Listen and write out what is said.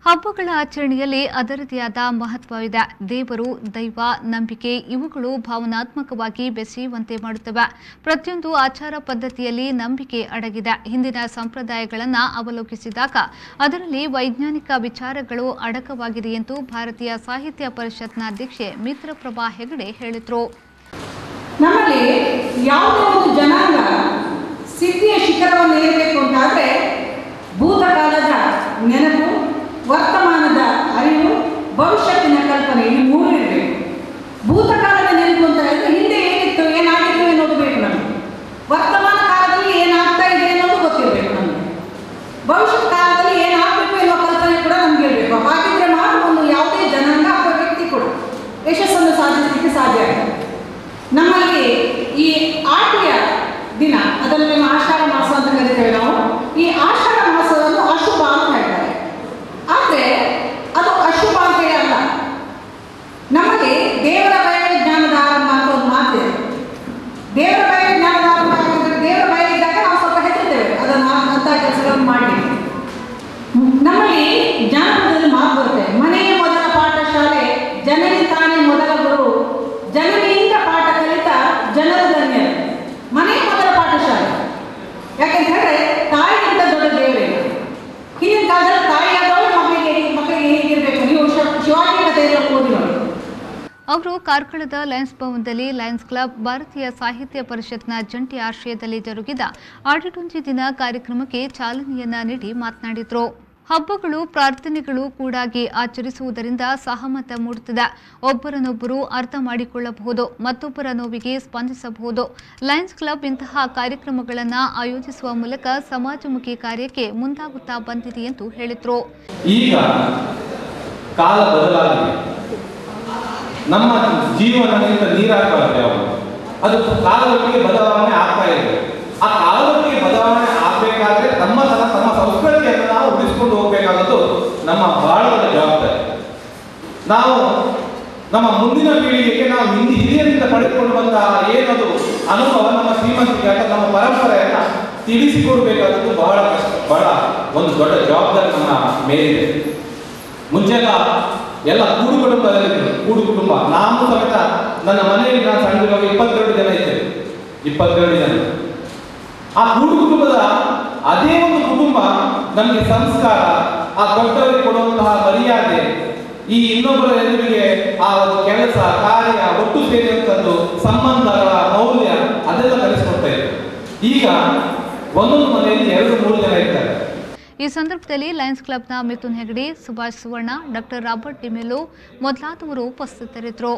ಹಬ್ಬಗಳ ಆಚರಣೆಯಲ್ಲಿ ಅದರದೇ ಆದ ಮಹತ್ವವಿದೆ. ದೇವರು, ದೈವ, ನಂಬಿಕೆ ಇವುಗಳು ಭಾವನಾತ್ಮಕವಾಗಿ ಬೆಸೆಯುವಂತೆ ಮಾಡುತ್ತವೆ. ಪ್ರತಿಯೊಂದು ಆಚಾರ ಪದ್ಧತಿಯಲ್ಲಿ ನಂಬಿಕೆ ಅಡಗಿದೆ. ಹಿಂದಿನ ಸಂಪ್ರದಾಯಗಳನ್ನು ಅವಲೋಕಿಸಿದಾಗ ಅದರಲ್ಲಿ ವೈಜ್ಞಾನಿಕ ವಿಚಾರಗಳು ಅಡಕವಾಗಿದೆ ಎಂದು ಭಾರತೀಯ ಸಾಹಿತ್ಯ ಪರಿಷತ್ನ ಅಧ್ಯಕ್ಷೆ ಮಿತ್ರಪ್ರಭಾ ಹೆಗಡೆ ಹೇಳಿದರು. ನಮ್ಮಲ್ಲಿ ಯಾವುದೇ ಒಂದು ಜನಾಂಗ ಸ್ಥಿತಿಯ ಶಿಖರವನ್ನು ಏರಬೇಕು ಅಂತಾದರೆ ಭೂತಕಾಲದ ನೆನಪು, ವರ್ತಮಾನದ ಅರಿವು, ಭವಿಷ್ಯತ್ತಿನ ಕಲ್ಪನೆ ಈ ಮೂರು ಇರಬೇಕು. ಭೂತಕಾಲದ ನೆನಪು ಅಂತ ಹೇಳಿದ್ರೆ ಹಿಂದೆ ಏನಿತ್ತು, ಏನಾಗಿತ್ತು ಅನ್ನೋದು ಬೇಕು ನಮಗೆ. ವರ್ತಮಾನ ಕಾಲದಲ್ಲಿ ಏನಾಗ್ತಾ ಇದೆ ಅನ್ನೋದು ಗೊತ್ತಿರಬೇಕು ನಮಗೆ. ಭವಿಷ್ಯತ್ ಕಾಲದಲ್ಲಿ ಏನಾಗಬೇಕು ಅನ್ನೋ ಕಲ್ಪನೆ ಕೂಡ ನಮ್ಗೆ ಇರಬೇಕು. ಹಾಗಿದ್ರೆ ಮಾತ್ರ ಒಂದು ಯಾವುದೇ ಜನಾಂಗ ಅಥವಾ ವ್ಯಕ್ತಿ ಕೂಡ ಯಶಸ್ಸನ್ನು ಸಾಧಿಸಲಿಕ್ಕೆ ಸಾಧ್ಯ ಆಗುತ್ತೆ. ನಮ್ಮಲ್ಲಿ ಈ ಆಟಿಯ ದಿನ, ಅದನ್ನು ಆಷಾಢ ಮಾಸ ಅಂತ ಕರಿತೇವೆ ನಾವು. ಈ ಆಷಾಢ ಮಾಸವನ್ನು ಅಶುಭ ಅಂತ ಹೇಳ್ತಾರೆ. ಆದರೆ ಅದು ಅಶುಭ ಅಂತೇಳಿ ಅಲ್ಲ. ನಮ್ಮಲ್ಲಿ ದೇವರ ಜ್ಞಾನದ ಆರಂಭ ಅಂತ ಒಂದು ಮಾತಿದೆ. ದೇವರ ಜ್ಞಾನದ ಆರಂಭ ಯಾಕಂದ್ರೆ ದೇವರ ಬಯಲಿದ್ದಾಗ ನಾವು ಸ್ವಲ್ಪ ಹೆದರ್ತೇವೆ ಅದನ್ನು ಅಂಥ ಕೆಲಸಗಳನ್ನು ಮಾಡಿ. ನಮ್ಮಲ್ಲಿ ಜಾನಪದದಲ್ಲಿ ಮಾತು ಬರುತ್ತೆ, ಮನೆಯೇ ಮೊದಲ ಪಾಠಶಾಲೆ, ಜನನಿ ತಾನೇ ಮೊದಲ ಗುರು, ಜನನಿಯಿಂದ ಪಾಠ ಕಲಿತ ಜನರು ಧನ್ಯರು. ಮನೆಯೇ ಮೊದಲ ಪಾಠಶಾಲೆ. ಯಾಕೆಂತ ಹೇಳಿದ್ರೆ ತಾಯಿಗಿಂತ ದೊಡ್ಡ ದೇವರಿಲ್ಲ. ಹಿಂದಿನ ಕಾಲದಲ್ಲಿ ತಾಯಿಯಾದವರು ಮಕ್ಕಳಿಗೆ ಹೇಗಿರಬೇಕು, ನೀವು ಶಿವಾಜಿ ಕಥೆಯನ್ನು ಓದಿ ನೋಡಿ. ಅವರು ಕಾರ್ಕಳದ ಲಯನ್ಸ್ ಭವನದಲ್ಲಿ ಲಯನ್ಸ್ ಕ್ಲಬ್, ಭಾರತೀಯ ಸಾಹಿತ್ಯ ಪರಿಷತ್ನ ಜಂಟಿ ಆಶ್ರಯದಲ್ಲಿ ಜರುಗಿದ ಆಡಿಟೊಂಜಿ ದಿನ ಕಾರ್ಯಕ್ರಮಕ್ಕೆ ಚಾಲನೆಯನ್ನ ನೀಡಿ ಮಾತನಾಡಿದರು. ಹಬ್ಬಗಳು, ಪ್ರಾರ್ಥನೆಗಳು ಕೂಡಾಗಿ ಆಚರಿಸುವುದರಿಂದ ಸಹಮತ ಮೂಡುತ್ತದೆ. ಒಬ್ಬರನ್ನೊಬ್ಬರು ಅರ್ಥ ಮಾಡಿಕೊಳ್ಳಬಹುದು, ಮತ್ತೊಬ್ಬರ ನೋವಿಗೆ ಸ್ಪಂದಿಸಬಹುದು. ಲಯನ್ಸ್ ಕ್ಲಬ್ ಇಂತಹ ಕಾರ್ಯಕ್ರಮಗಳನ್ನು ಆಯೋಜಿಸುವ ಮೂಲಕ ಸಮಾಜಮುಖಿ ಕಾರ್ಯಕ್ಕೆ ಮುಂದಾಗುತ್ತಾ ಬಂದಿದೆ ಎಂದು ಹೇಳಿದರು. ಈಗ ಕಾಲ ಬದಲಾಗಿದೆ. ನಮ್ಮ ಜೀವನದಿಂದ ನೀರಾಗಬಾರದು, ಅದು ಕಾಲದೊಟ್ಟಿಗೆ ಬದಲಾವಣೆ ಆಗ್ತಾ ಇದೆ. ಆ ಕಾಲದೊಟ್ಟಿಗೆ ಬದಲಾವಣೆ ಆಗಬೇಕಾದ್ರೆ ನಮ್ಮ ಸಂಸ್ಕೃತಿಯನ್ನು ನಾವು ಉಳಿಸಿಕೊಂಡು ಹೋಗಬೇಕಾದದ್ದು ನಮ್ಮ ಬಹಳ ದೊಡ್ಡ ಜವಾಬ್ದಾರಿ. ನಾವು ನಮ್ಮ ಮುಂದಿನ ಪೀಳಿಗೆಗೆ ನಾವು ಹಿರಿಯರಿಂದ ಪಡೆದುಕೊಂಡು ಬಂದ ಏನದು ಅನುಭವ, ನಮ್ಮ ಶ್ರೀಮಂತಿಕೆ ಅಥವಾ ನಮ್ಮ ಪರಂಪರೆಯನ್ನು ತಿಳಿಸಿಕೊಡ್ಬೇಕಾದದ್ದು ಬಹಳ ಒಂದು ದೊಡ್ಡ ಜವಾಬ್ದಾರಿ ನಮ್ಮ ಮೇಲಿದೆ. ಮುಂಚೆಲ್ಲ ಎಲ್ಲ ಕೂಡು ಕುಟುಂಬದಲ್ಲಿದ್ದರು. ಕೂಡು ಕುಟುಂಬ, ನಾನು ಸಮೇತ ನನ್ನ ಮನೆಯಲ್ಲಿ ನಾನು ಸಣ್ಣದಾಗ 22 ಜನ ಇದ್ದೇವೆ. 22 ಜನ. ಆ ಕೂಡು ಕುಟುಂಬದ ಅದೇ ಒಂದು ಕುಟುಂಬ ನಮಗೆ ಸಂಸ್ಕಾರ, ಆ ದೊಡ್ಡವರಿಗೆ ಕೊಡುವಂತಹ ಮರ್ಯಾದೆ, ಈ ಇನ್ನೊಬ್ಬರ ಎದುರಿಗೆ ಆ ಒಂದು ಕೆಲಸ ಕಾರ್ಯ ಒಟ್ಟು ಸೇರಿದಂಥದ್ದು ಸಂಬಂಧಗಳ ಮೌಲ್ಯ ಅದೆಲ್ಲ ಕಲಿಸಿಕೊಡ್ತಾ ಇದೆ. ಈಗ ಒಂದೊಂದು ಮನೆಯಲ್ಲಿ 2-3 ಜನ ಇರ್ತಾರೆ. ಈ ಸಂದರ್ಭದಲ್ಲಿ ಲಯನ್ಸ್ ಕ್ಲಬ್ನ ಮಿಥುನ್ ಹೆಗಡೆ, ಸುಭಾಷ್ ಸುವರ್ಣ, ಡಾಕ್ಟರ್ ರಾಬರ್ಟ್ ಡಿಮೆಲೋ ಮೊದಲಾದವರು ಉಪಸ್ಥಿತರಿದ್ದರು.